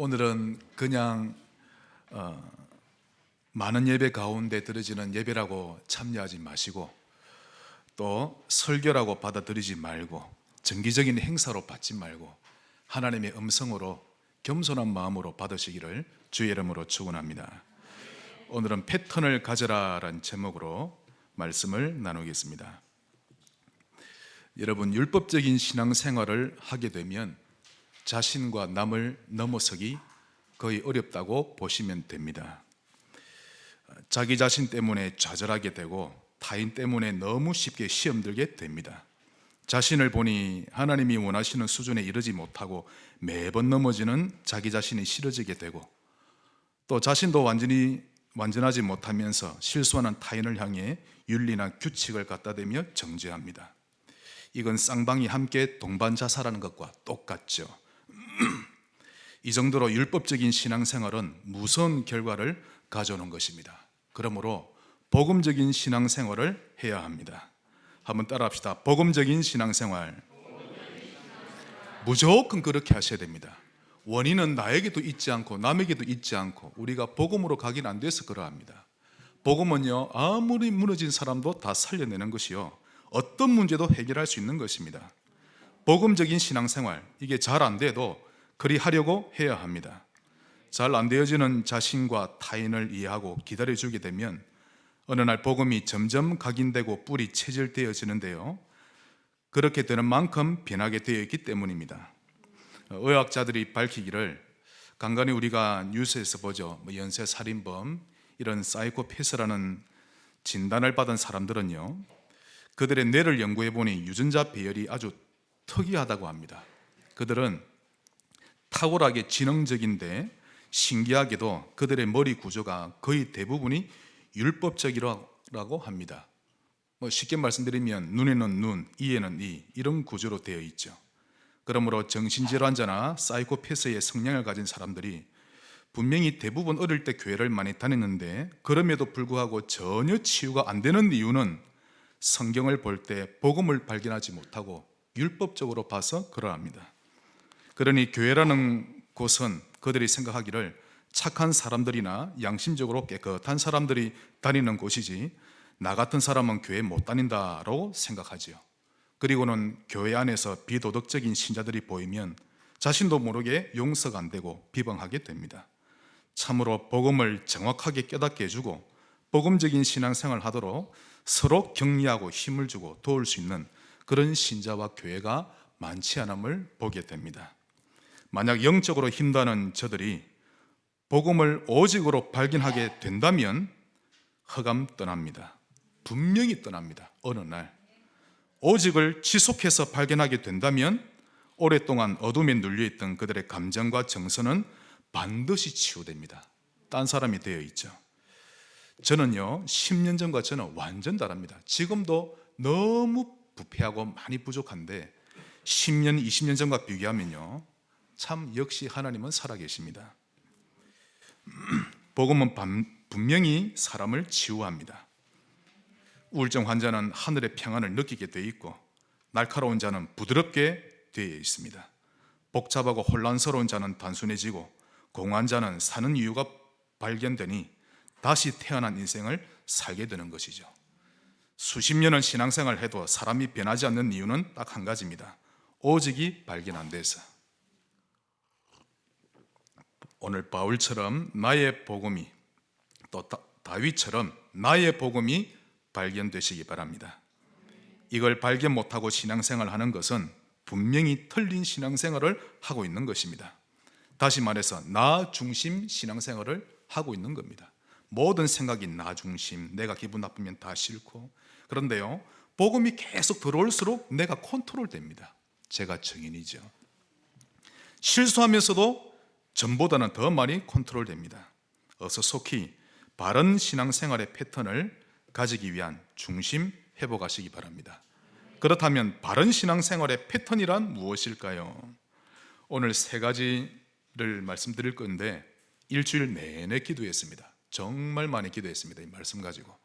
오늘은 그냥 많은 예배 가운데 드려지는 예배라고 참여하지 마시고 또 설교라고 받아들이지 말고 정기적인 행사로 받지 말고 하나님의 음성으로 겸손한 마음으로 받으시기를 주의 이름으로 축원합니다. 오늘은 패턴을 가져라라는 제목으로 말씀을 나누겠습니다. 여러분, 율법적인 신앙생활을 하게 되면 자신과 남을 넘어서기 거의 어렵다고 보시면 됩니다. 자기 자신 때문에 좌절하게 되고 타인 때문에 너무 쉽게 시험 들게 됩니다. 자신을 보니 하나님이 원하시는 수준에 이르지 못하고 매번 넘어지는 자기 자신이 싫어지게 되고 또 자신도 완전하지 못하면서 실수하는 타인을 향해 윤리나 규칙을 갖다 대며 정죄합니다. 이건 쌍방이 함께 동반 자살하는 것과 똑같죠. 이 정도로 율법적인 신앙생활은 무서운 결과를 가져오는 것입니다. 그러므로 복음적인 신앙생활을 해야 합니다. 한번 따라합시다. 복음적인 신앙생활. 무조건 그렇게 하셔야 됩니다. 원인은 나에게도 있지 않고 남에게도 있지 않고 우리가 복음으로 가긴 안 돼서 그러합니다. 복음은요, 아무리 무너진 사람도 다 살려내는 것이요, 어떤 문제도 해결할 수 있는 것입니다. 복음적인 신앙생활, 이게 잘 안 돼도 그리 하려고 해야 합니다. 잘 안 되어지는 자신과 타인을 이해하고 기다려주게 되면 어느 날 복음이 점점 각인되고 뿌리 체질되어지는데요, 그렇게 되는 만큼 변하게 되어 있기 때문입니다. 의학자들이 밝히기를, 간간히 우리가 뉴스에서 보죠. 연쇄살인범, 이런 사이코패스라는 진단을 받은 사람들은요, 그들의 뇌를 연구해 보니 유전자 배열이 아주 특이하다고 합니다. 그들은 탁월하게 지능적인데 신기하게도 그들의 머리 구조가 거의 대부분이 율법적이라고 합니다. 쉽게 말씀드리면 눈에는 눈, 이에는 이, 이런 구조로 되어 있죠. 그러므로 정신질환자나 사이코패스의 성향을 가진 사람들이 분명히 대부분 어릴 때 교회를 많이 다녔는데 그럼에도 불구하고 전혀 치유가 안 되는 이유는 성경을 볼 때 복음을 발견하지 못하고 율법적으로 봐서 그러합니다. 그러니 교회라는 곳은 그들이 생각하기를 착한 사람들이나 양심적으로 깨끗한 사람들이 다니는 곳이지 나 같은 사람은 교회 못 다닌다라고 생각하지요. 그리고는 교회 안에서 비도덕적인 신자들이 보이면 자신도 모르게 용서가 안 되고 비방하게 됩니다. 참으로 복음을 정확하게 깨닫게 해주고 복음적인 신앙생활을 하도록 서로 격려하고 힘을 주고 도울 수 있는 그런 신자와 교회가 많지 않음을 보게 됩니다. 만약 영적으로 힘다는 저들이 복음을 오직으로 발견하게 된다면 흑암 떠납니다. 분명히 떠납니다. 어느 날 오직을 지속해서 발견하게 된다면 오랫동안 어둠에 눌려있던 그들의 감정과 정서는 반드시 치유됩니다. 딴 사람이 되어 있죠. 저는요, 10년 전과 저는 완전 다릅니다. 지금도 너무 부패하고 많이 부족한데 10년, 20년 전과 비교하면요, 참 역시 하나님은 살아계십니다. 복음은 분명히 사람을 치유합니다. 우울증 환자는 하늘의 평안을 느끼게 되어 있고 날카로운 자는 부드럽게 되어 있습니다. 복잡하고 혼란스러운 자는 단순해지고 공허한 자는 사는 이유가 발견되니 다시 태어난 인생을 살게 되는 것이죠. 수십 년을 신앙생활을 해도 사람이 변하지 않는 이유는 딱 한 가지입니다. 오직이 발견 안 돼서. 오늘 바울처럼 나의 복음이, 또 다윗처럼 나의 복음이 발견되시기 바랍니다. 이걸 발견 못하고 신앙생활을 하는 것은 분명히 틀린 신앙생활을 하고 있는 것입니다. 다시 말해서 나 중심 신앙생활을 하고 있는 겁니다. 모든 생각이 나 중심, 내가 기분 나쁘면 다 싫고. 그런데요, 복음이 계속 들어올수록 내가 컨트롤 됩니다. 제가 증인이죠. 실수하면서도 전보다는 더 많이 컨트롤 됩니다. 어서 속히 바른 신앙생활의 패턴을 가지기 위한 중심 회복하시기 바랍니다. 그렇다면 바른 신앙생활의 패턴이란 무엇일까요? 오늘 세 가지를 말씀드릴 건데 일주일 내내 기도했습니다. 정말 많이 기도했습니다. 이 말씀 가지고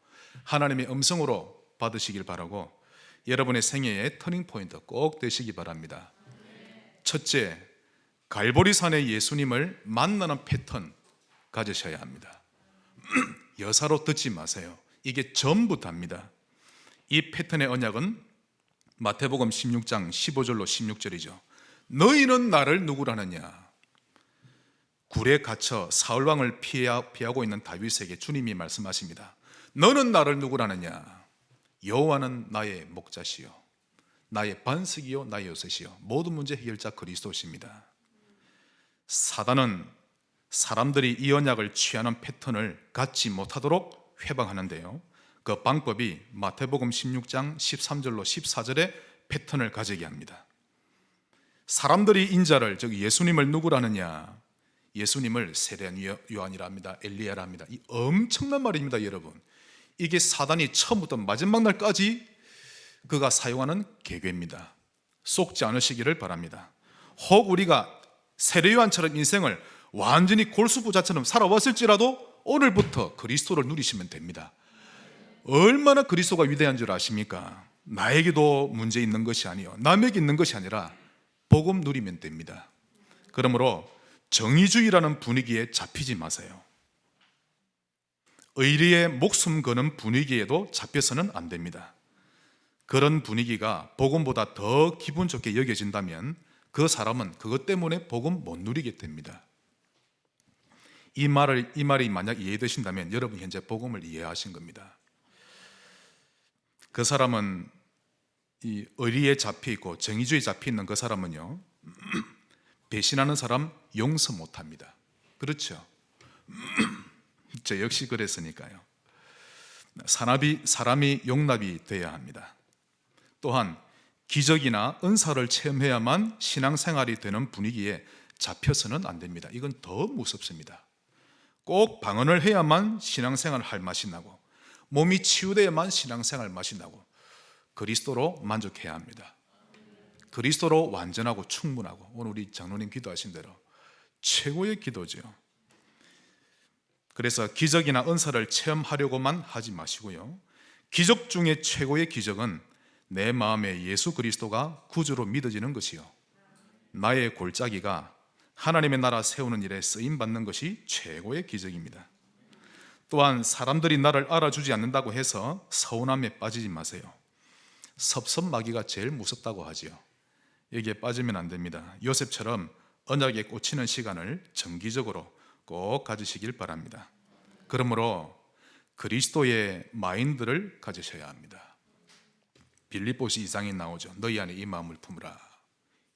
하나님의 음성으로 받으시길 바라고 여러분의 생애의 터닝 포인트 꼭 되시기 바랍니다. 첫째, 갈보리산의 예수님을 만나는 패턴 가지셔야 합니다. 여사로 듣지 마세요. 이게 전부 답니다. 이 패턴의 언약은 마태복음 16장 15절로 16절이죠. 너희는 나를 누구라느냐? 굴에 갇혀 사울왕을 피하고 있는 다윗에게 주님이 말씀하십니다. 너는 나를 누구라느냐? 여호와는 나의 목자시요 나의 반석이요 나의 요새시요 모든 문제 해결자 그리스도십니다. 사단은 사람들이 이 언약을 취하는 패턴을 갖지 못하도록 회방하는데요, 그 방법이 마태복음 16장 13절로 14절의 패턴을 가지게 합니다. 사람들이 인자를, 즉 예수님을 누구라느냐? 예수님을 세례 요한이라 합니다. 엘리야라 합니다. 이 엄청난 말입니다, 여러분. 이게 사단이 처음부터 마지막 날까지 그가 사용하는 계궤입니다. 속지 않으시기를 바랍니다. 혹 우리가 세례 요한처럼 인생을 완전히 골수부자처럼 살아왔을지라도 오늘부터 그리스도를 누리시면 됩니다. 얼마나 그리스도가 위대한 줄 아십니까? 나에게도 문제 있는 것이 아니요 남에게 있는 것이 아니라 복음 누리면 됩니다. 그러므로 정의주의라는 분위기에 잡히지 마세요. 의리에 목숨 거는 분위기에도 잡혀서는 안 됩니다. 그런 분위기가 복음보다 더 기분 좋게 여겨진다면 그 사람은 그것 때문에 복음 못 누리게 됩니다. 이 말이 만약 이해되신다면 여러분 현재 복음을 이해하신 겁니다. 그 사람은 이 의리에 잡혀있고 정의주의에 잡혀있는 그 사람은요, 배신하는 사람 용서 못합니다. 그렇죠? 저 역시 그랬으니까요. 사람이 용납이 돼야 합니다. 또한 기적이나 은사를 체험해야만 신앙생활이 되는 분위기에 잡혀서는 안 됩니다. 이건 더 무섭습니다. 꼭 방언을 해야만 신앙생활을 할 맛이 나고 몸이 치유돼야만 신앙생활 맛이 나고 그리스도로 만족해야 합니다. 그리스도로 완전하고 충분하고, 오늘 우리 장로님 기도하신 대로 최고의 기도죠. 그래서 기적이나 은사를 체험하려고만 하지 마시고요, 기적 중에 최고의 기적은 내 마음에 예수 그리스도가 구주로 믿어지는 것이요, 나의 골짜기가 하나님의 나라 세우는 일에 쓰임받는 것이 최고의 기적입니다. 또한 사람들이 나를 알아주지 않는다고 해서 서운함에 빠지지 마세요. 섭섭마귀가 제일 무섭다고 하지요. 여기에 빠지면 안 됩니다. 요셉처럼 언약에 꽂히는 시간을 정기적으로 꼭 가지시길 바랍니다. 그러므로 그리스도의 마인드를 가지셔야 합니다. 빌립보서 2장에 나오죠. 너희 안에 이 마음을 품으라.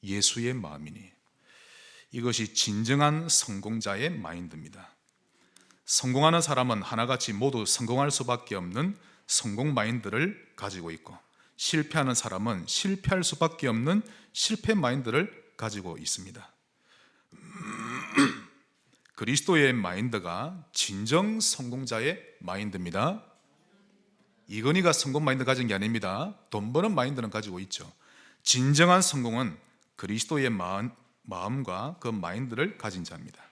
예수의 마음이니. 이것이 진정한 성공자의 마인드입니다. 성공하는 사람은 하나같이 모두 성공할 수밖에 없는 성공 마인드를 가지고 있고, 실패하는 사람은 실패할 수밖에 없는 실패 마인드를 가지고 있습니다. 그리스도의 마인드가 진정 성공자의 마인드입니다. 이건희가 성공 마인드 가진 게 아닙니다. 돈 버는 마인드는 가지고 있죠. 진정한 성공은 그리스도의 마음과 그 마인드를 가진 자입니다.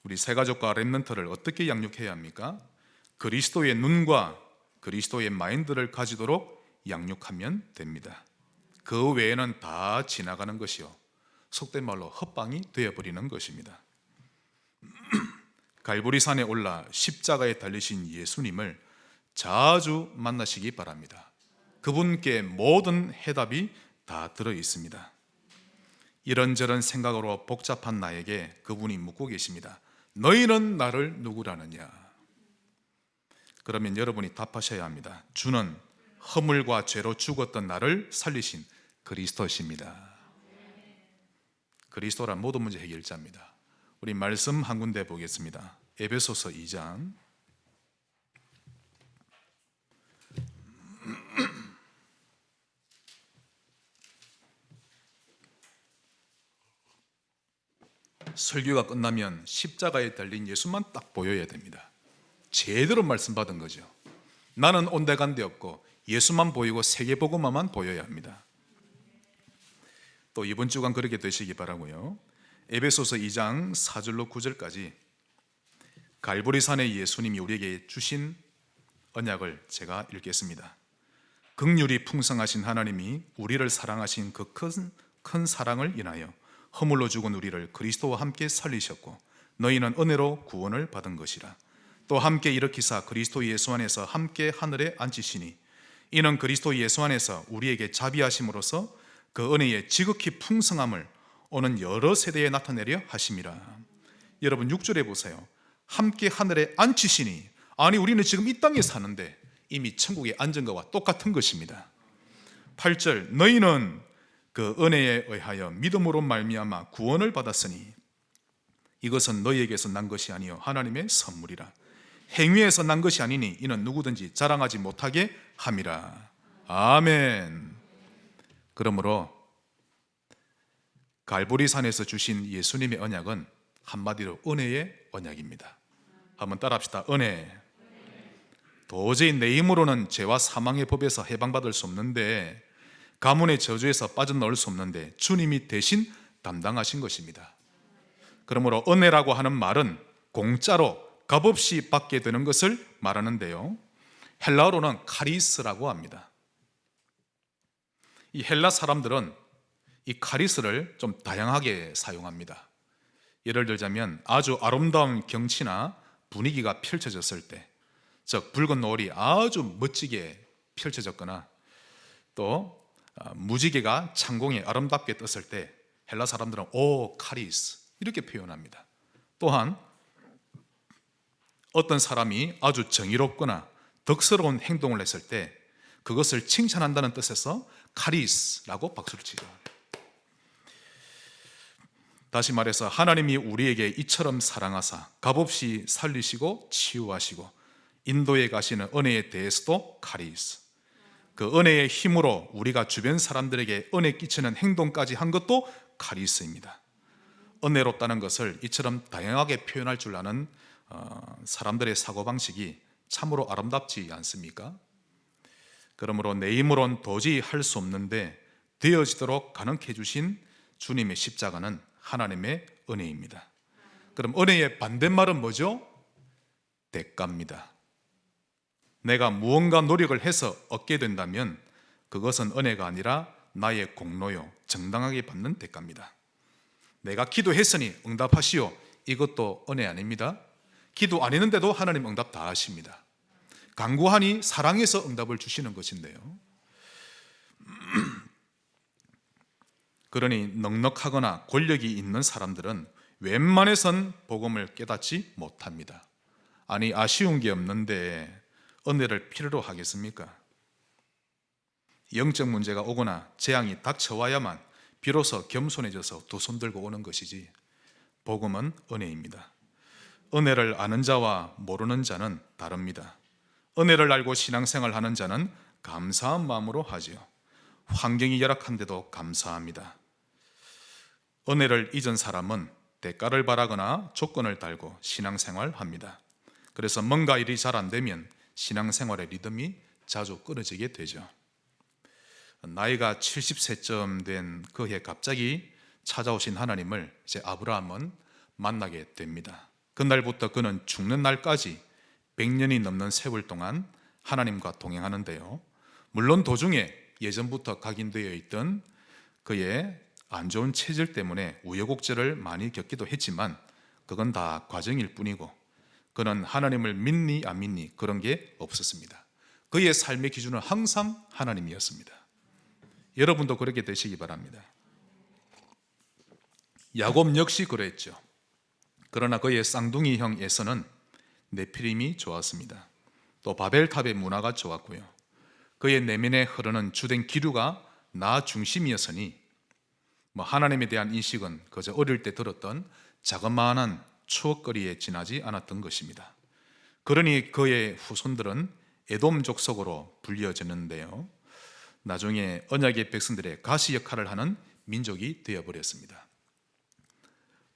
우리 새가족과 렘넌트를 어떻게 양육해야 합니까? 그리스도의 눈과 그리스도의 마인드를 가지도록 양육하면 됩니다. 그 외에는 다 지나가는 것이요, 속된 말로 헛방이 되어버리는 것입니다. 갈보리산에 올라 십자가에 달리신 예수님을 자주 만나시기 바랍니다. 그분께 모든 해답이 다 들어 있습니다. 이런저런 생각으로 복잡한 나에게 그분이 묻고 계십니다. 너희는 나를 누구라느냐? 그러면 여러분이 답하셔야 합니다. 주는 허물과 죄로 죽었던 나를 살리신 그리스도십니다. 그리스도란 모든 문제 해결자입니다. 우리 말씀 한 군데 보겠습니다. 에베소서 2장 설교가 끝나면 십자가에 달린 예수만 딱 보여야 됩니다. 제대로 말씀 받은 거죠. 나는 온데간데 없고 예수만 보이고 세계복음화만 보여야 합니다. 또 이번 주간 그렇게 되시기 바라고요. 에베소서 2장 4절로 9절까지 갈보리산의 예수님이 우리에게 주신 언약을 제가 읽겠습니다. 긍휼이 풍성하신 하나님이 우리를 사랑하신 그 큰 사랑을 인하여 허물로 죽은 우리를 그리스도와 함께 살리셨고 너희는 은혜로 구원을 받은 것이라. 또 함께 일으키사 그리스도 예수 안에서 함께 하늘에 앉히시니 이는 그리스도 예수 안에서 우리에게 자비하심으로써 그 은혜의 지극히 풍성함을 오는 여러 세대에 나타내려 하심이라. 여러분 6절에 보세요. 함께 하늘에 앉히시니, 아니 우리는 지금 이 땅에 사는데 이미 천국에 앉은 것과 똑같은 것입니다. 8절, 너희는 그 은혜에 의하여 믿음으로 말미암아 구원을 받았으니 이것은 너희에게서 난 것이 아니요 하나님의 선물이라. 행위에서 난 것이 아니니 이는 누구든지 자랑하지 못하게 함이라. 아멘. 그러므로 갈보리산에서 주신 예수님의 언약은 한마디로 은혜의 언약입니다. 한번 따라합시다. 은혜. 도저히 내 힘으로는 죄와 사망의 법에서 해방받을 수 없는데, 가문의 저주에서 빠져나올 수 없는데 주님이 대신 담당하신 것입니다. 그러므로 은혜라고 하는 말은 공짜로 값없이 받게 되는 것을 말하는데요, 헬라어로는 카리스라고 합니다. 이 헬라 사람들은 이 카리스를 좀 다양하게 사용합니다. 예를 들자면 아주 아름다운 경치나 분위기가 펼쳐졌을 때, 즉 붉은 노을이 아주 멋지게 펼쳐졌거나 또 무지개가 창공에 아름답게 떴을 때 헬라 사람들은 오 카리스 이렇게 표현합니다. 또한 어떤 사람이 아주 정의롭거나 덕스러운 행동을 했을 때 그것을 칭찬한다는 뜻에서 카리스라고 박수를 치죠. 다시 말해서 하나님이 우리에게 이처럼 사랑하사 값없이 살리시고 치유하시고 인도에 가시는 은혜에 대해서도 카리스, 그 은혜의 힘으로 우리가 주변 사람들에게 은혜 끼치는 행동까지 한 것도 카리스입니다. 은혜롭다는 것을 이처럼 다양하게 표현할 줄 아는 사람들의 사고방식이 참으로 아름답지 않습니까? 그러므로 내 힘으로는 도저히 할 수 없는데 되어지도록 가능케 해주신 주님의 십자가는 하나님의 은혜입니다. 그럼 은혜의 반대말은 뭐죠? 대가입니다. 내가 무언가 노력을 해서 얻게 된다면 그것은 은혜가 아니라 나의 공로요, 정당하게 받는 대가입니다. 내가 기도했으니 응답하시오, 이것도 은혜 아닙니다. 기도 안 했는데도 하나님 응답 다 하십니다. 간구하니 사랑해서 응답을 주시는 것인데요, 그러니 넉넉하거나 권력이 있는 사람들은 웬만해선 복음을 깨닫지 못합니다. 아니 아쉬운 게 없는데 은혜를 필요로 하겠습니까? 영적 문제가 오거나 재앙이 닥쳐와야만 비로소 겸손해져서 두 손 들고 오는 것이지, 복음은 은혜입니다. 은혜를 아는 자와 모르는 자는 다릅니다. 은혜를 알고 신앙생활 하는 자는 감사한 마음으로 하지요. 환경이 열악한데도 감사합니다. 은혜를 잊은 사람은 대가를 바라거나 조건을 달고 신앙생활 합니다. 그래서 뭔가 일이 잘 안 되면 신앙생활의 리듬이 자주 끊어지게 되죠. 나이가 70세쯤 된 그 해 갑자기 찾아오신 하나님을 이제 아브라함은 만나게 됩니다. 그날부터 그는 죽는 날까지 100년이 넘는 세월 동안 하나님과 동행하는데요, 물론 도중에 예전부터 각인되어 있던 그의 안 좋은 체질 때문에 우여곡절을 많이 겪기도 했지만 그건 다 과정일 뿐이고 그는 하나님을 믿니 안 믿니 그런 게 없었습니다. 그의 삶의 기준은 항상 하나님이었습니다. 여러분도 그렇게 되시기 바랍니다. 야곱 역시 그랬죠. 그러나 그의 쌍둥이 형 에서는 네피림이 좋았습니다. 또 바벨탑의 문화가 좋았고요, 그의 내면에 흐르는 주된 기류가 나 중심이었으니 하나님에 대한 인식은 그저 어릴 때 들었던 자그마한 추억거리에 지나지 않았던 것입니다. 그러니 그의 후손들은 에돔 족속으로 불려졌는데요, 나중에 언약의 백성들의 가시 역할을 하는 민족이 되어버렸습니다.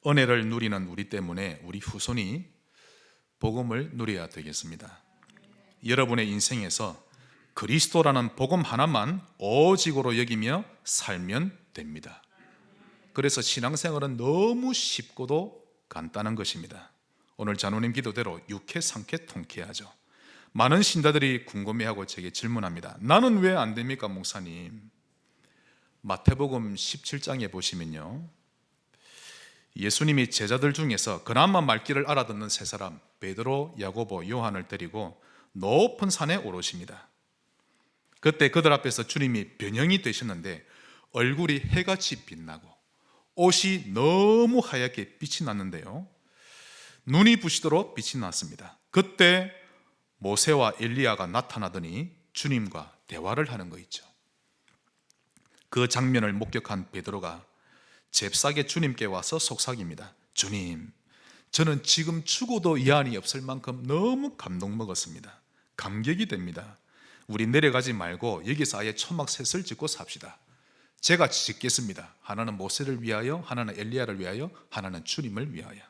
은혜를 누리는 우리 때문에 우리 후손이 복음을 누려야 되겠습니다. 여러분의 인생에서 그리스도라는 복음 하나만 오직으로 여기며 살면 됩니다. 그래서 신앙생활은 너무 쉽고도 간단한 것입니다. 오늘 장로님 기도대로 육회, 상쾌, 통쾌하죠. 많은 신자들이 궁금해하고 제게 질문합니다. 나는 왜 안 됩니까 목사님? 마태복음 17장에 보시면요, 예수님이 제자들 중에서 그나마 말귀를 알아듣는 세 사람 베드로, 야고보, 요한을 데리고 높은 산에 오르십니다. 그때 그들 앞에서 주님이 변형이 되셨는데 얼굴이 해같이 빛나고 옷이 너무 하얗게 빛이 났는데요, 눈이 부시도록 빛이 났습니다. 그때 모세와 엘리야가 나타나더니 주님과 대화를 하는 거 있죠. 그 장면을 목격한 베드로가 잽싸게 주님께 와서 속삭입니다. 주님, 저는 지금 죽어도 여한이 없을 만큼 너무 감동 먹었습니다. 감격이 됩니다. 우리 내려가지 말고 여기서 아예 초막셋을 짓고 삽시다. 제가 짓겠습니다. 하나는 모세를 위하여, 하나는 엘리야를 위하여, 하나는 주님을 위하여.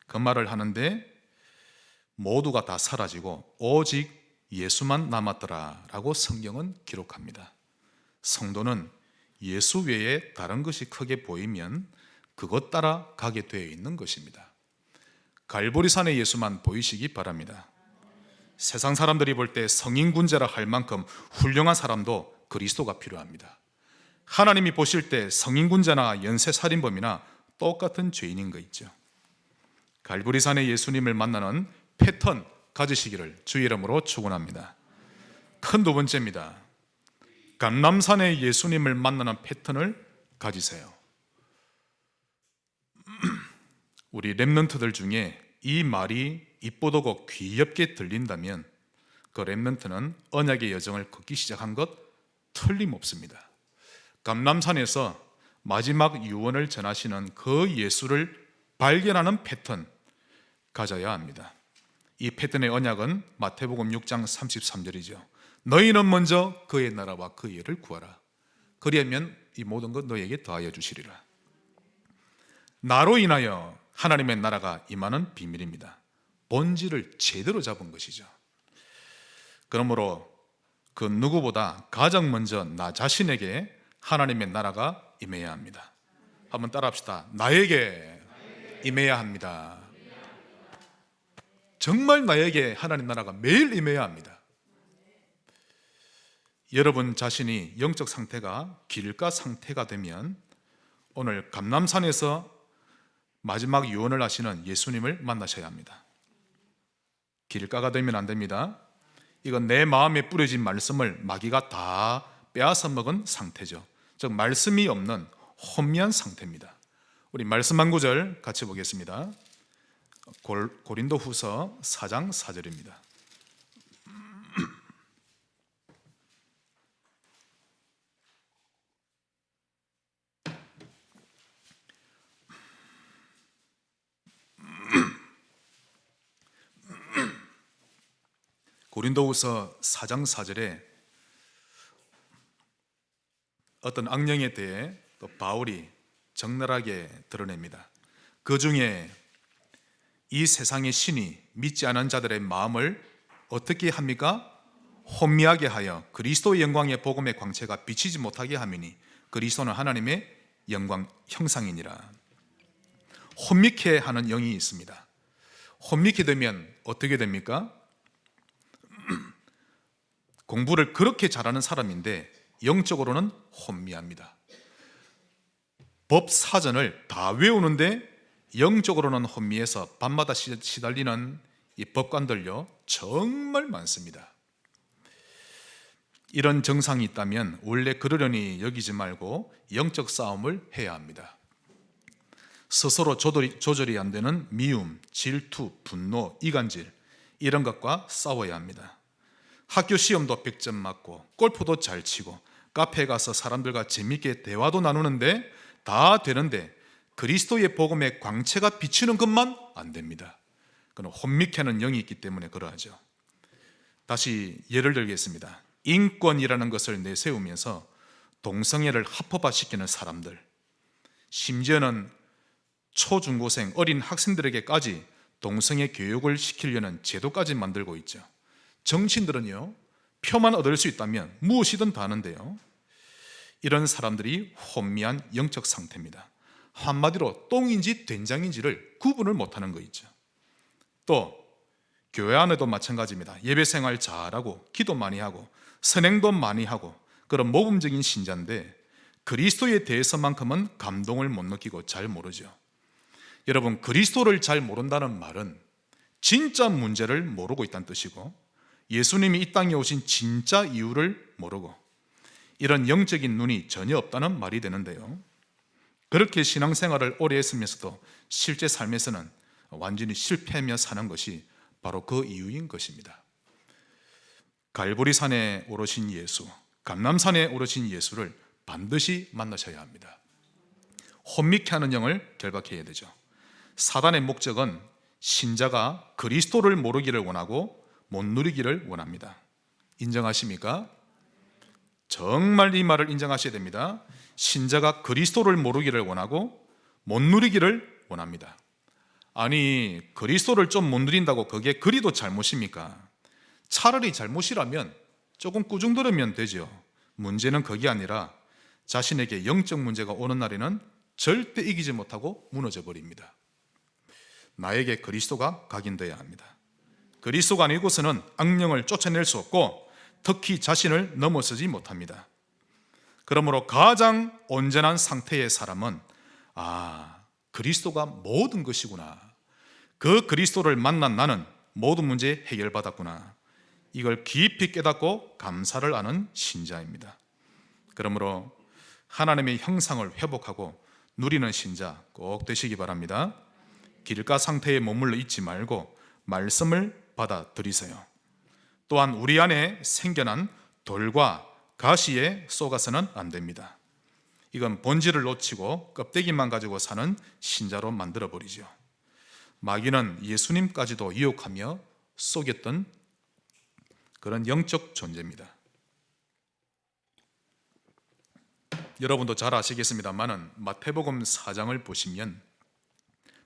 그 말을 하는데 모두가 다 사라지고 오직 예수만 남았더라 라고 성경은 기록합니다. 성도는 예수 외에 다른 것이 크게 보이면 그것 따라 가게 되어 있는 것입니다. 갈보리산의 예수만 보이시기 바랍니다. 세상 사람들이 볼 때 성인군자라 할 만큼 훌륭한 사람도 그리스도가 필요합니다. 하나님이 보실 때 성인군자나 연쇄살인범이나 똑같은 죄인인 거 있죠. 갈보리산의 예수님을 만나는 패턴 가지시기를 주의 이름으로 축원합니다. 큰 두 번째입니다. 감람산의 예수님을 만나는 패턴을 가지세요. 우리 렘넌트들 중에 이 말이 이쁘고 귀엽게 들린다면 그 렘넌트는 언약의 여정을 걷기 시작한 것 틀림없습니다. 감람산에서 마지막 유언을 전하시는 그 예수를 발견하는 패턴 가져야 합니다. 이 패턴의 언약은 마태복음 6장 33절이죠. 너희는 먼저 그의 나라와 그의 의를 구하라. 그리하면 이 모든 것 너희에게 더하여 주시리라. 나로 인하여 하나님의 나라가 임하는 비밀입니다. 본질을 제대로 잡은 것이죠. 그러므로 그 누구보다 가장 먼저 나 자신에게 하나님의 나라가 임해야 합니다. 한번 따라합시다. 나에게 임해야 합니다. 정말 나에게 하나님 나라가 매일 임해야 합니다. 여러분 자신이 영적 상태가 길가 상태가 되면 오늘 감람산에서 마지막 유언을 하시는 예수님을 만나셔야 합니다. 길가가 되면 안 됩니다. 이건 내 마음에 뿌려진 말씀을 마귀가 다 빼앗아 먹은 상태죠. 즉 말씀이 없는 혼미한 상태입니다. 우리 말씀 한 구절 같이 보겠습니다. 고린도후서 4장 4절입니다. 고린도후서 4장 4절에 어떤 악령에 대해 또 바울이 적나라하게 드러냅니다. 그 중에 이 세상의 신이 믿지 않은 자들의 마음을 어떻게 합니까? 혼미하게 하여 그리스도의 영광의 복음의 광채가 비치지 못하게 함이니 그리스도는 하나님의 영광 형상이니라. 혼미케 하는 영이 있습니다. 혼미케 되면 어떻게 됩니까? 공부를 그렇게 잘하는 사람인데 영적으로는 혼미합니다. 법 사전을 다 외우는데 영적으로는 혼미해서 밤마다 시달리는 이 법관들요 정말 많습니다. 이런 정상이 있다면 원래 그러려니 여기지 말고 영적 싸움을 해야 합니다. 스스로 조절이 안 되는 미움, 질투, 분노, 이간질 이런 것과 싸워야 합니다. 학교 시험도 100점 맞고 골프도 잘 치고 카페에 가서 사람들과 재미있게 대화도 나누는데 다 되는데 그리스도의 복음의 광채가 비치는 것만 안 됩니다. 그건 혼미케 하는 영이 있기 때문에 그러하죠. 다시 예를 들겠습니다. 인권이라는 것을 내세우면서 동성애를 합법화시키는 사람들, 심지어는 초중고생 어린 학생들에게까지 동성애 교육을 시키려는 제도까지 만들고 있죠. 정치인들은요 표만 얻을 수 있다면 무엇이든 다 하는데요, 이런 사람들이 혼미한 영적 상태입니다. 한마디로 똥인지 된장인지를 구분을 못하는 거 있죠. 또 교회 안에도 마찬가지입니다. 예배생활 잘하고 기도 많이 하고 선행도 많이 하고 그런 모범적인 신자인데 그리스도에 대해서만큼은 감동을 못 느끼고 잘 모르죠. 여러분, 그리스도를 잘 모른다는 말은 진짜 문제를 모르고 있다는 뜻이고, 예수님이 이 땅에 오신 진짜 이유를 모르고 이런 영적인 눈이 전혀 없다는 말이 되는데요, 그렇게 신앙생활을 오래 했으면서도 실제 삶에서는 완전히 실패하며 사는 것이 바로 그 이유인 것입니다. 갈보리산에 오르신 예수, 감람산에 오르신 예수를 반드시 만나셔야 합니다. 혼미케 하는 영을 결박해야 되죠. 사단의 목적은 신자가 그리스도를 모르기를 원하고 못 누리기를 원합니다. 인정하십니까? 정말 이 말을 인정하셔야 됩니다. 신자가 그리스도를 모르기를 원하고 못 누리기를 원합니다. 아니, 그리스도를 좀 못 누린다고 그게 그리도 잘못입니까? 차라리 잘못이라면 조금 꾸중들으면 되죠. 문제는 그게 아니라 자신에게 영적 문제가 오는 날에는 절대 이기지 못하고 무너져 버립니다. 나에게 그리스도가 각인되어야 합니다. 그리스도가 아니고서는 악령을 쫓아낼 수 없고 특히 자신을 넘어서지 못합니다. 그러므로 가장 온전한 상태의 사람은 그리스도가 모든 것이구나, 그 그리스도를 만난 나는 모든 문제 해결받았구나, 이걸 깊이 깨닫고 감사를 하는 신자입니다. 그러므로 하나님의 형상을 회복하고 누리는 신자 꼭 되시기 바랍니다. 길가 상태에 머물러 있지 말고 말씀을 받아들이세요. 또한 우리 안에 생겨난 돌과 가시에 쏘가서는 안 됩니다. 이건 본질을 놓치고 껍데기만 가지고 사는 신자로 만들어버리죠. 마귀는 예수님까지도 유혹하며 속였던 그런 영적 존재입니다. 여러분도 잘 아시겠습니다만은 마태복음 4장을 보시면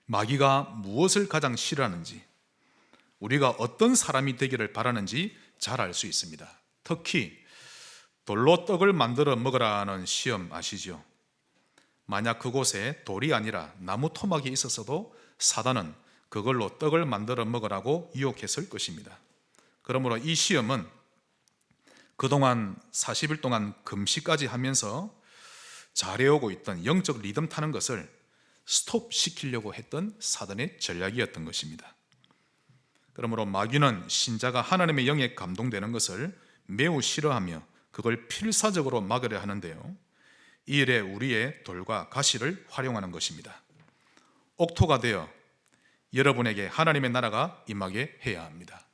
마귀가 무엇을 가장 싫어하는지, 우리가 어떤 사람이 되기를 바라는지 잘 알 수 있습니다. 특히 돌로 떡을 만들어 먹으라는 시험 아시죠? 만약 그곳에 돌이 아니라 나무 토막이 있었어도 사단은 그걸로 떡을 만들어 먹으라고 유혹했을 것입니다. 그러므로 이 시험은 그동안 40일 동안 금식까지 하면서 잘해오고 있던 영적 리듬 타는 것을 스톱시키려고 했던 사단의 전략이었던 것입니다. 그러므로 마귀는 신자가 하나님의 영에 감동되는 것을 매우 싫어하며 그걸 필사적으로 막으려 하는데요, 이 일에 우리의 돌과 가시를 활용하는 것입니다. 옥토가 되어 여러분에게 하나님의 나라가 임하게 해야 합니다.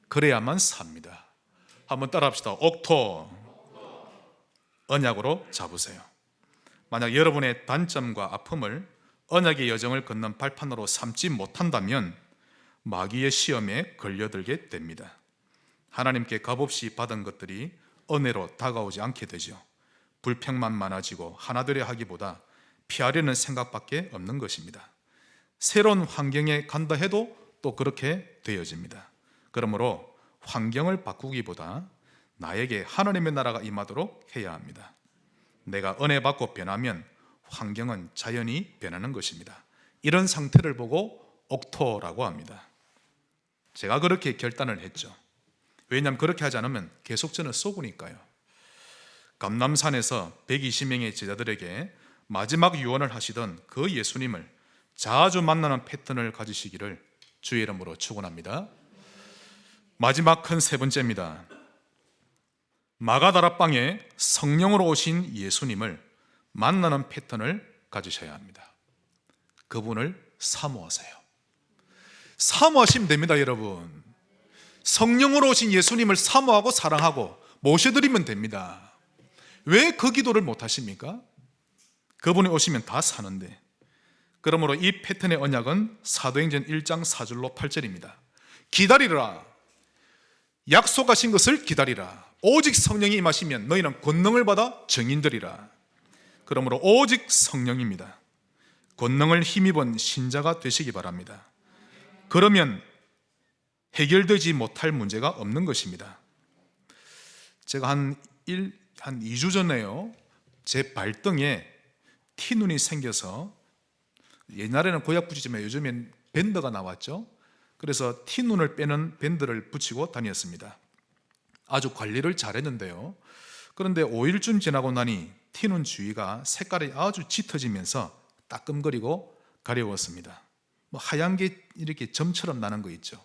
그래야만 삽니다. 한번 따라 합시다. 옥토, 언약으로 잡으세요. 만약 여러분의 단점과 아픔을 언약의 여정을 걷는 발판으로 삼지 못한다면 마귀의 시험에 걸려들게 됩니다. 하나님께 값없이 받은 것들이 은혜로 다가오지 않게 되죠. 불평만 많아지고 하나되려 하기보다 피하려는 생각밖에 없는 것입니다. 새로운 환경에 간다 해도 또 그렇게 되어집니다. 그러므로 환경을 바꾸기보다 나에게 하나님의 나라가 임하도록 해야 합니다. 내가 은혜 받고 변하면 환경은 자연히 변하는 것입니다. 이런 상태를 보고 옥토라고 합니다. 제가 그렇게 결단을 했죠. 왜냐하면 그렇게 하지 않으면 계속 저는 쏘으니까요. 감람산에서 120명의 제자들에게 마지막 유언을 하시던 그 예수님을 자주 만나는 패턴을 가지시기를 주의 이름으로 축원합니다. 마지막 큰 세 번째입니다. 마가다락방에 성령으로 오신 예수님을 만나는 패턴을 가지셔야 합니다. 그분을 사모하세요. 사모하시면 됩니다, 여러분. 성령으로 오신 예수님을 사모하고 사랑하고 모셔드리면 됩니다. 왜 그 기도를 못 하십니까? 그분이 오시면 다 사는데. 그러므로 이 패턴의 언약은 사도행전 1장 4절로 8절입니다. 기다리라. 약속하신 것을 기다리라. 오직 성령이 임하시면 너희는 권능을 받아 증인되리라. 그러므로 오직 성령입니다. 권능을 힘입은 신자가 되시기 바랍니다. 그러면 해결되지 못할 문제가 없는 것입니다. 제가 한 2주 전에요, 제 발등에 티눈이 생겨서, 옛날에는 고약 붙이지만 요즘엔 밴드가 나왔죠. 그래서 티눈을 빼는 밴드를 붙이고 다녔습니다. 아주 관리를 잘했는데요, 그런데 5일쯤 지나고 나니 티눈 주위가 색깔이 아주 짙어지면서 따끔거리고 가려웠습니다. 뭐 하얀 게 이렇게 점처럼 나는 거 있죠.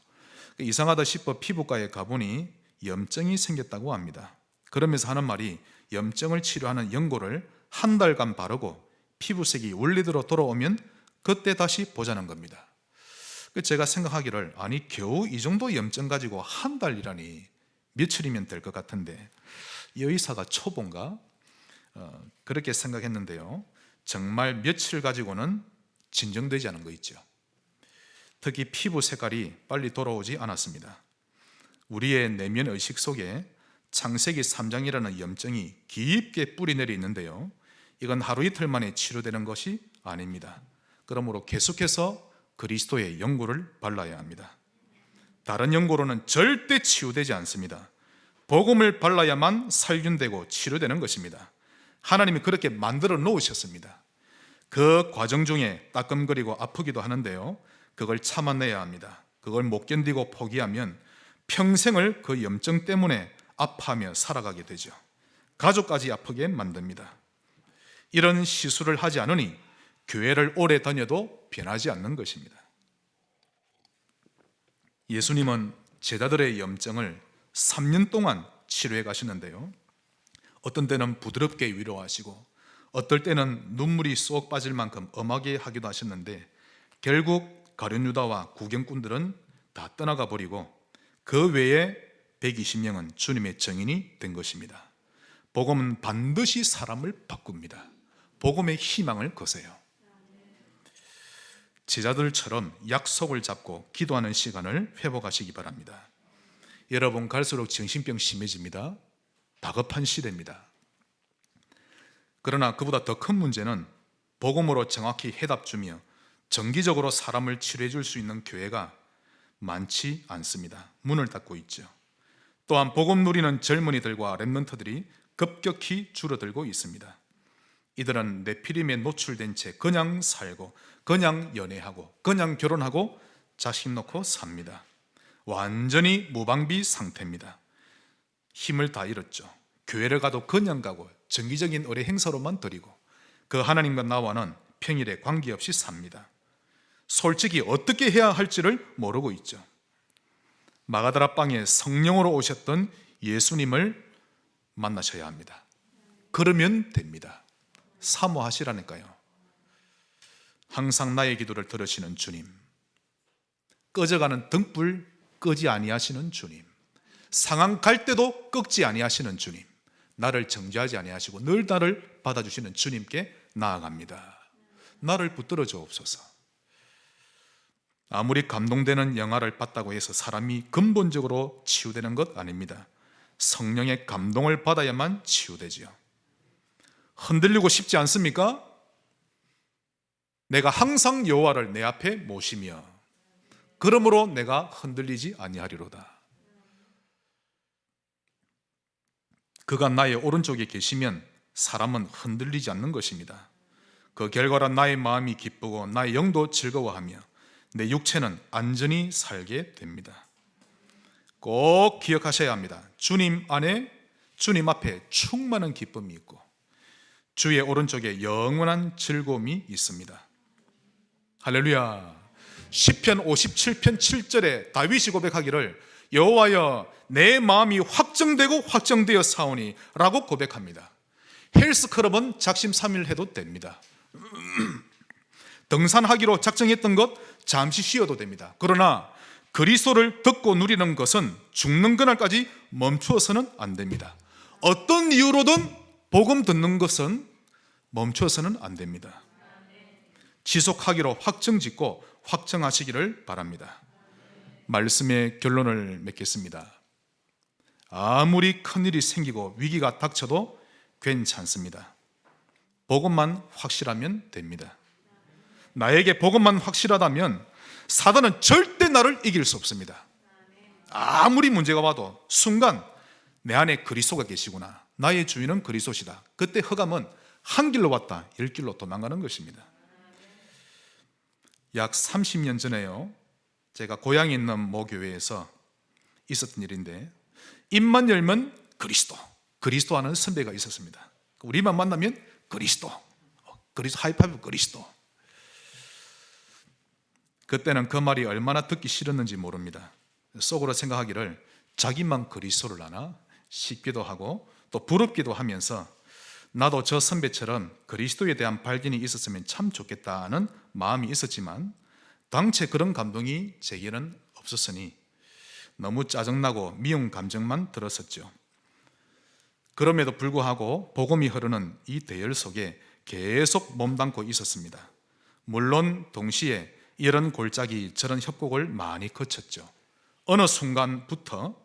이상하다 싶어 피부과에 가보니 염증이 생겼다고 합니다. 그러면서 하는 말이 염증을 치료하는 연고를 한 달간 바르고 피부색이 원래대로 돌아오면 그때 다시 보자는 겁니다. 제가 생각하기를 아니 겨우 이 정도 염증 가지고 한 달이라니 며칠이면 될 것 같은데 이 의사가 초보인가? 그렇게 생각했는데요. 정말 며칠 가지고는 진정되지 않은 거 있죠. 특히 피부 색깔이 빨리 돌아오지 않았습니다. 우리의 내면 의식 속에 창세기 3장이라는 염증이 깊게 뿌리내려 있는데요. 이건 하루 이틀 만에 치료되는 것이 아닙니다. 그러므로 계속해서 그리스도의 연고를 발라야 합니다. 다른 연고로는 절대 치유되지 않습니다. 복음을 발라야만 살균되고 치료되는 것입니다. 하나님이 그렇게 만들어 놓으셨습니다. 그 과정 중에 따끔거리고 아프기도 하는데요. 그걸 참아내야 합니다. 그걸 못 견디고 포기하면 평생을 그 염증 때문에 아파하며 살아가게 되죠. 가족까지 아프게 만듭니다. 이런 시술을 하지 않으니 교회를 오래 다녀도 변하지 않는 것입니다. 예수님은 제자들의 염증을 3년 동안 치료해 가시는데요. 어떤 때는 부드럽게 위로하시고 어떨 때는 눈물이 쏙 빠질 만큼 엄하게 하기도 하셨는데 결국 가룟 유다와 구경꾼들은 다 떠나가 버리고 그 외에 120명은 주님의 증인이 된 것입니다. 복음은 반드시 사람을 바꿉니다. 복음의 희망을 거세요. 제자들처럼 약속을 잡고 기도하는 시간을 회복하시기 바랍니다. 여러분 갈수록 정신병 심해집니다. 다급한 시대입니다. 그러나 그보다 더 큰 문제는 복음으로 정확히 해답 주며 정기적으로 사람을 치료해 줄 수 있는 교회가 많지 않습니다. 문을 닫고 있죠. 또한 복음 누리는 젊은이들과 렘넌트들이 급격히 줄어들고 있습니다. 이들은 네피림에 노출된 채 그냥 살고 그냥 연애하고 그냥 결혼하고 자식 놓고 삽니다. 완전히 무방비 상태입니다. 힘을 다 잃었죠. 교회를 가도 그냥 가고 정기적인 의례 행사로만 드리고 그 하나님과 나와는 평일에 관계없이 삽니다. 솔직히 어떻게 해야 할지를 모르고 있죠. 마가다라 방에 성령으로 오셨던 예수님을 만나셔야 합니다. 그러면 됩니다. 사모하시라니까요. 항상 나의 기도를 들으시는 주님, 꺼져가는 등불 끄지 아니하시는 주님, 상황 갈 때도 꺾지 아니하시는 주님, 나를 정죄하지 아니하시고 늘 나를 받아주시는 주님께 나아갑니다. 나를 붙들어 주옵소서. 아무리 감동되는 영화를 봤다고 해서 사람이 근본적으로 치유되는 것 아닙니다. 성령의 감동을 받아야만 치유되지요. 흔들리고 싶지 않습니까? 내가 항상 여호와를 내 앞에 모시며 그러므로 내가 흔들리지 아니하리로다. 그가 나의 오른쪽에 계시면 사람은 흔들리지 않는 것입니다. 그 결과로 나의 마음이 기쁘고 나의 영도 즐거워하며 내 육체는 안전히 살게 됩니다. 꼭 기억하셔야 합니다. 주님 안에, 주님 앞에 충만한 기쁨이 있고 주의 오른쪽에 영원한 즐거움이 있습니다. 할렐루야. 시편 57편 7절에 다윗이 고백하기를 여호와여 내 마음이 확정되고 확정되어 사오니 라고 고백합니다. 헬스클럽은 작심 3일 해도 됩니다. 등산하기로 작정했던 것 잠시 쉬어도 됩니다. 그러나 그리스도를 듣고 누리는 것은 죽는 그날까지 멈추어서는 안 됩니다. 어떤 이유로든 복음 듣는 것은 멈추어서는 안 됩니다. 지속하기로 확정짓고 확정하시기를 바랍니다. 말씀의 결론을 맺겠습니다. 아무리 큰일이 생기고 위기가 닥쳐도 괜찮습니다. 복음만 확실하면 됩니다. 나에게 복음만 확실하다면 사단은 절대 나를 이길 수 없습니다. 아무리 문제가 와도 순간 내 안에 그리스도가 계시구나, 나의 주인은 그리스도시다. 그때 흑암은 한 길로 왔다 10길로 도망가는 것입니다. 약 30년 전에요, 제가 고향에 있는 모 교회에서 있었던 일인데 입만 열면 그리스도 하는 선배가 있었습니다. 우리만 그리스도 하이파이브 그리스도. 그때는 그 말이 얼마나 듣기 싫었는지 모릅니다. 속으로 생각하기를 자기만 그리스도를 아나 싶기도 하고 또 부럽기도 하면서 나도 저 선배처럼 그리스도에 대한 발견이 있었으면 참 좋겠다는 마음이 있었지만 당최 그런 감동이 제게는 없었으니 너무 짜증나고 미운 감정만 들었었죠. 그럼에도 불구하고 복음이 흐르는 이 대열 속에 계속 몸담고 있었습니다. 물론 동시에 이런 골짜기 저런 협곡을 많이 거쳤죠. 어느 순간부터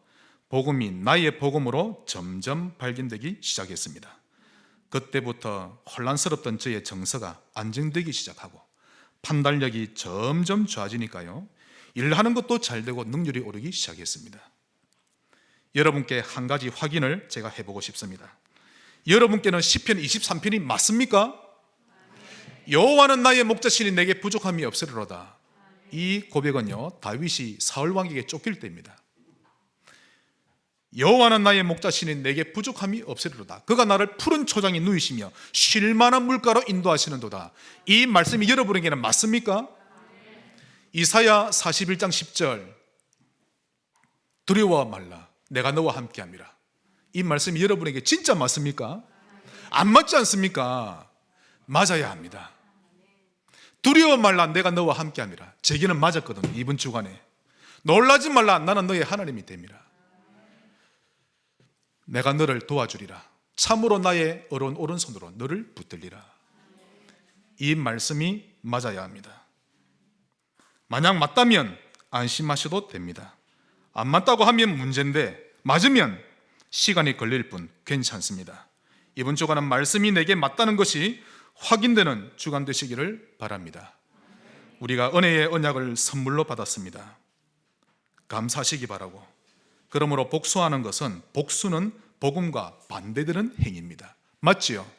복음이 나의 복음으로 점점 발견되기 시작했습니다. 그때부터 혼란스럽던 저의 정서가 안정되기 시작하고 판단력이 점점 좋아지니까요, 일하는 것도 잘 되고 능률이 오르기 시작했습니다. 여러분께 한 가지 확인을 제가 해보고 싶습니다. 여러분께는 시편 23편이 맞습니까? 여호와는 나의 목자시니 내게 부족함이 없으리로다. 이 고백은요, 다윗이 사울 왕에게 쫓길 때입니다. 여호와는 나의 목자시니 내게 부족함이 없으리로다. 그가 나를 푸른 초장에 누이시며 쉴 만한 물가로 인도하시는도다. 이 말씀이 여러분에게는 맞습니까? 이사야 41장 10절, 두려워 말라 내가 너와 함께함이라. 이 말씀이 여러분에게 진짜 맞습니까? 안 맞지 않습니까? 맞아야 합니다. 두려워 말라 내가 너와 함께함이라. 제게는 맞았거든요. 이번 주간에 놀라지 말라 나는 너의 하나님이 됨이라. 내가 너를 도와주리라. 참으로 나의 오른손으로 너를 붙들리라. 이 말씀이 맞아야 합니다. 만약 맞다면 안심하셔도 됩니다. 안 맞다고 하면 문제인데 맞으면 시간이 걸릴 뿐 괜찮습니다. 이번 주간은 말씀이 내게 맞다는 것이 확인되는 주간 되시기를 바랍니다. 우리가 은혜의 언약을 선물로 받았습니다. 감사하시기 바라고, 그러므로 복수하는 것은, 복수는 복음과 반대되는 행위입니다. 맞지요?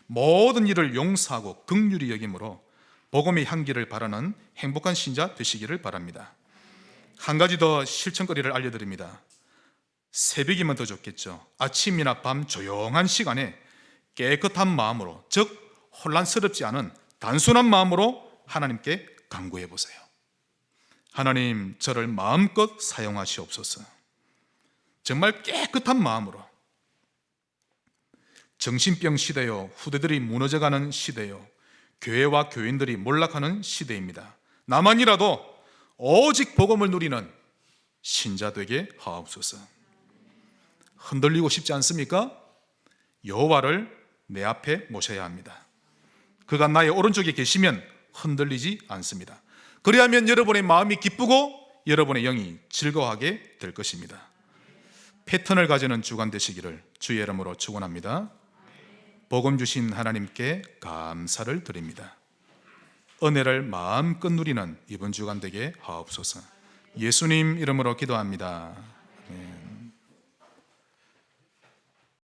모든 일을 용서하고 긍휼히 여김으로 복음의 향기를 바라는 행복한 신자 되시기를 바랍니다. 한 가지 더 실천거리를 알려드립니다. 새벽이면 더 좋겠죠. 아침이나 밤 조용한 시간에 깨끗한 마음으로, 즉 혼란스럽지 않은 단순한 마음으로 하나님께 간구해 보세요. 하나님, 저를 마음껏 사용하시옵소서. 정말 깨끗한 마음으로. 정신병 시대요, 후대들이 무너져가는 시대요, 교회와 교인들이 몰락하는 시대입니다. 나만이라도 오직 복음을 누리는 신자 되게 하옵소서. 흔들리고 싶지 않습니까? 여호와를 내 앞에 모셔야 합니다. 그가 나의 오른쪽에 계시면 흔들리지 않습니다. 그리하면 여러분의 마음이 기쁘고 여러분의 영이 즐거워하게 될 것입니다. 패턴을 가지는 주간 되시기를 주의 이름으로 축원합니다. 복음 주신 하나님께 감사를 드립니다. 은혜를 마음껏 누리는 이번 주간 되게 하옵소서. 예수님 이름으로 기도합니다. 아멘.